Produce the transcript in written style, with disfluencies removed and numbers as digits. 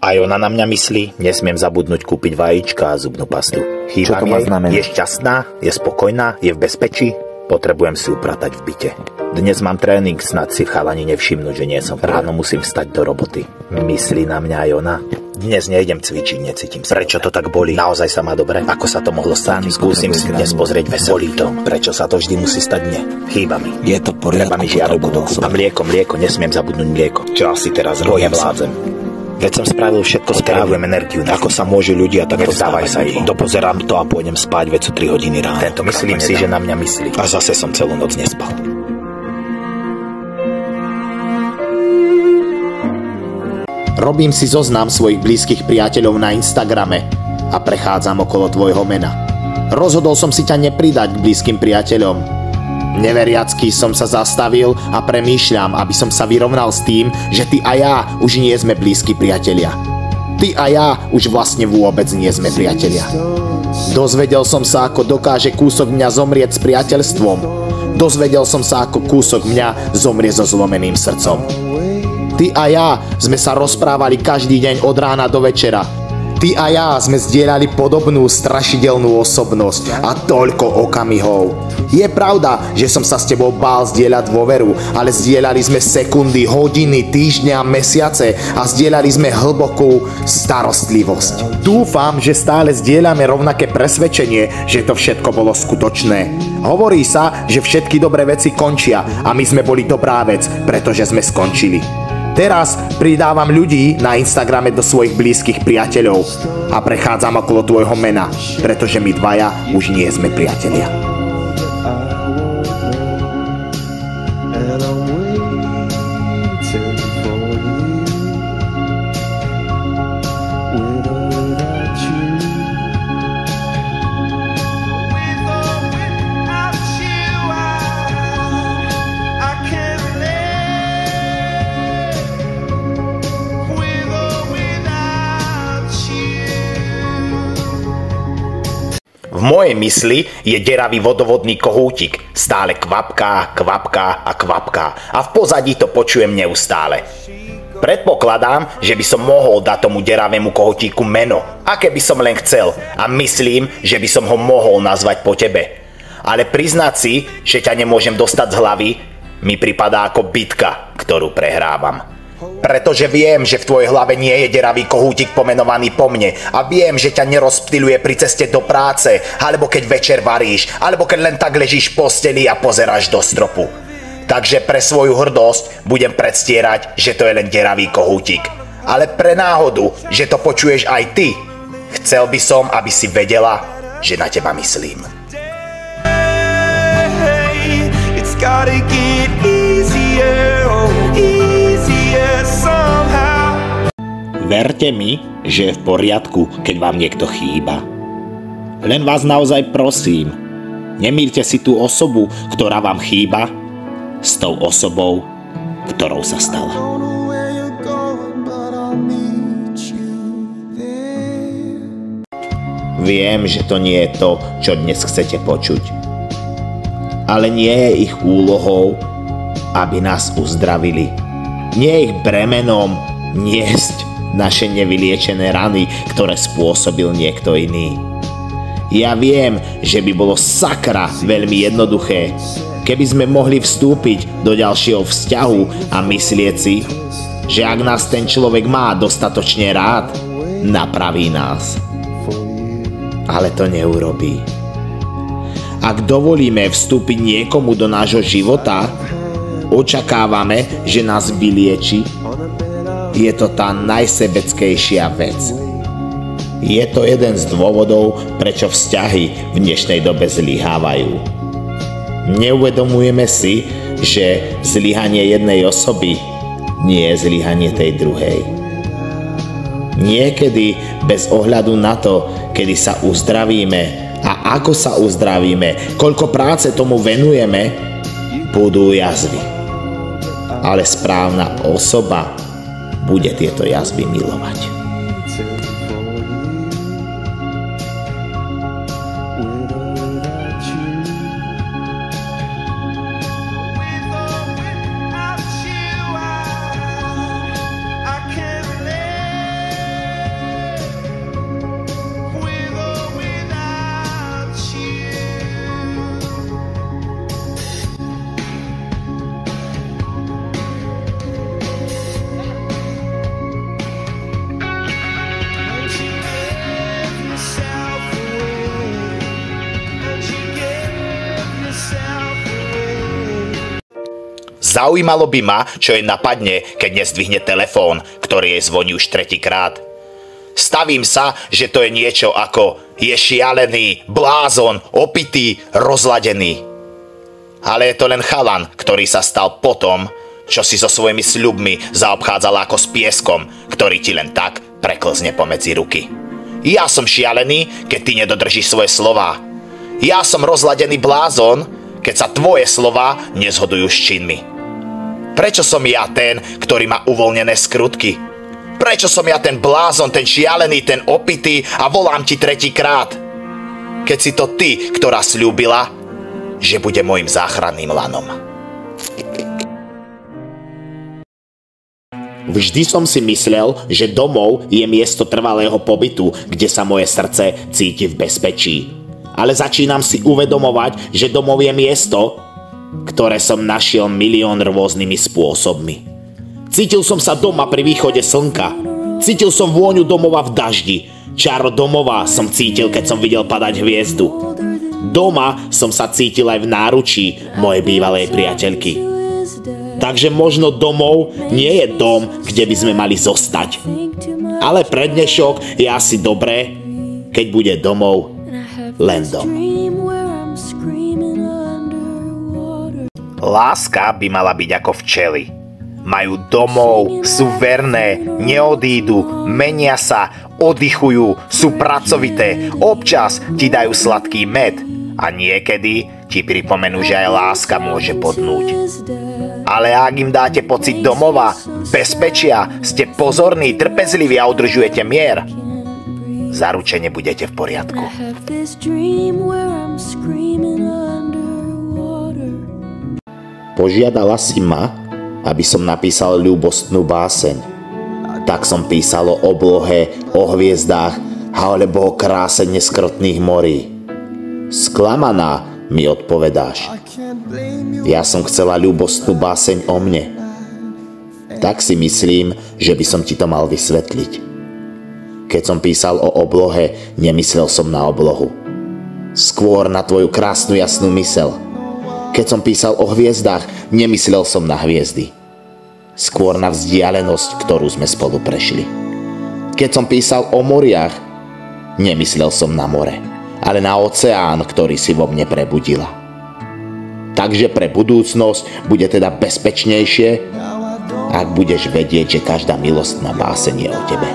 Aj ona na mňa myslí, nesmiem zabudnúť kúpiť vajíčka a zubnú pastu. Čo to má znamenať? Je šťastná, je spokojná, je v bezpečí. Potrebujem si upratať v byte. Dnes mám tréning, snad si chalani nevšimnú, že nie som. Ráno musím vstať do roboty. Myslí na mňa aj ona. Dnes nejdem cvičiť, necítim sa. Prečo to tak bolí? Naozaj sa má dobre? Ako sa to mohlo stať? Skúsim si dnes pozrieť veselo. Bolí to. Prečo sa to vždy musí stať mne? Chýba mi. Je to poriadku. Treba mi žiadku. A mlieko, nesmiem zabudnúť mlieko. Čo asi teraz robím? Vládzem. Veď som spravil všetko, správujem energiu. Ako sa môžu ľudia takto vzdávať sa ich. Dopozerám to a pôjdem spať, veď sú 3 hodiny ráno. Tento myslím si, že na mňa myslí. A zase som celú noc nespal. Robím si zoznam svojich blízkych priateľov na Instagrame a prechádzam okolo tvojho mena. Rozhodol som si ťa nepridať k blízkym priateľom. Neveriacky som sa zastavil a premýšľam, aby som sa vyrovnal s tým, že ty a ja už nie sme blízki priatelia. Ty a ja už vlastne vôbec nie sme priatelia. Dozvedel som sa, ako dokáže kúsok mňa zomrieť s priateľstvom. Dozvedel som sa, ako kúsok mňa zomrie so zlomeným srdcom. Ty a ja sme sa rozprávali každý deň od rána do večera. Ty a ja sme zdieľali podobnú strašidelnú osobnosť a toľko okamihov. Je pravda, že som sa s tebou bál zdieľať dôveru, ale zdieľali sme sekundy, hodiny, týždne a mesiace a zdieľali sme hlbokú starostlivosť. Dúfam, že stále zdieľame rovnaké presvedčenie, že to všetko bolo skutočné. Hovorí sa, že všetky dobré veci končia a my sme boli dobrá vec, pretože sme skončili. Teraz pridávam ľudí na Instagrame do svojich blízkych priateľov a prechádzam okolo tvojho mena, pretože my dvaja už nie sme priatelia. V mojej mysli je deravý vodovodný kohútik. Stále kvapká, kvapká a kvapká. A v pozadí to počujem neustále. Predpokladám, že by som mohol dať tomu deravému kohútiku meno, aké by som len chcel. A myslím, že by som ho mohol nazvať po tebe. Ale priznať si, že ťa nemôžem dostať z hlavy, mi pripadá ako bitka, ktorú prehrávam. Pretože viem, že v tvojej hlave nie je deravý kohútik pomenovaný po mne a viem, že ťa nerozptyluje pri ceste do práce, alebo keď večer varíš, alebo keď len tak ležíš v posteli a pozeráš do stropu. Takže pre svoju hrdosť budem predstierať, že to je len deravý kohútik. Ale pre náhodu, že to počuješ aj ty, chcel by som, aby si vedela, že na teba myslím. Hey, it's gotta get easier, oh, easier somehow. Verte mi, že je v poriadku, keď vám niekto chýba. Len vás naozaj prosím, nemýlte si tú osobu, ktorá vám chýba, s tou osobou, ktorou sa stala. Viem, že to nie je to, čo dnes chcete počuť. Ale nie je ich úlohou, aby nás uzdravili. Nie je ich bremenom niesť naše nevyliečené rany, ktoré spôsobil niekto iný. Ja viem, že by bolo sakra veľmi jednoduché, keby sme mohli vstúpiť do ďalšieho vzťahu a myslieť si, že ak nás ten človek má dostatočne rád, napraví nás. Ale to neurobí. Ak dovolíme vstúpiť niekomu do nášho života, očakávame, že nás vylieči. Je to tá najsebeckejšia vec. Je to jeden z dôvodov, prečo vzťahy v dnešnej dobe zlyhávajú. Neuvedomujeme si, že zlyhanie jednej osoby nie je zlyhanie tej druhej. Niekedy bez ohľadu na to, kedy sa uzdravíme a ako sa uzdravíme, koľko práce tomu venujeme, budú jazvy. Ale správna osoba bude tieto jazvy milovať. Zaujímalo by ma, čo jej napadne, keď nezdvihne telefón, ktorý jej zvoní už tretíkrát. Stavím sa, že to je niečo ako je šialený, blázon, opitý, rozladený. Ale je to len chalan, ktorý sa stal potom, čo si so svojimi sľubmi zaobchádzala ako s pieskom, ktorý ti len tak preklzne pomedzi ruky. Ja som šialený, keď ty nedodržíš svoje slová. Ja som rozladený blázon, keď sa tvoje slová nezhodujú s činmi. Prečo som ja ten, ktorý má uvoľnené skrutky? Prečo som ja ten blázon, ten šialený, ten opitý a volám ti tretíkrát? Keď si to ty, ktorá sľúbila, že bude môjim záchranným lanom. Vždy som si myslel, že domov je miesto trvalého pobytu, kde sa moje srdce cíti v bezpečí. Ale začínam si uvedomovať, že domov je miesto, ktoré som našiel milión rôznymi spôsobmi. Cítil som sa doma pri východe slnka. Cítil som vôňu domova v daždi. Čaro domova som cítil, keď som videl padať hviezdu. Doma som sa cítil aj v náručí mojej bývalej priateľky. Takže možno domov nie je dom, kde by sme mali zostať. Ale pre dnešok je asi dobré, keď bude domov len dom. Láska by mala byť ako včely. Majú domov, sú verné, neodídu, menia sa, oddychujú, sú pracovité, občas ti dajú sladký med a niekedy ti pripomenú, že aj láska môže podnúť. Ale ak im dáte pocit domova, bezpečia, ste pozorní, trpezliví a udržujete mier, zaručene budete v poriadku. Požiadala si ma, aby som napísal ľúbostnú báseň. Tak som písal o oblohe, o hviezdách alebo o kráse neskrotných morí. Sklamaná mi odpovedáš. Ja som chcela ľúbostnú báseň o mne. Tak si myslím, že by som ti to mal vysvetliť. Keď som písal o oblohe, nemyslel som na oblohu. Skôr na tvoju krásnu jasnú mysel. Keď som písal o hviezdách, nemyslel som na hviezdy. Skôr na vzdialenosť, ktorú sme spolu prešli. Keď som písal o moriach, nemyslel som na more, ale na oceán, ktorý si vo mne prebudila. Takže pre budúcnosť bude teda bezpečnejšie, ak budeš vedieť, že každá milostná báseň je o tebe.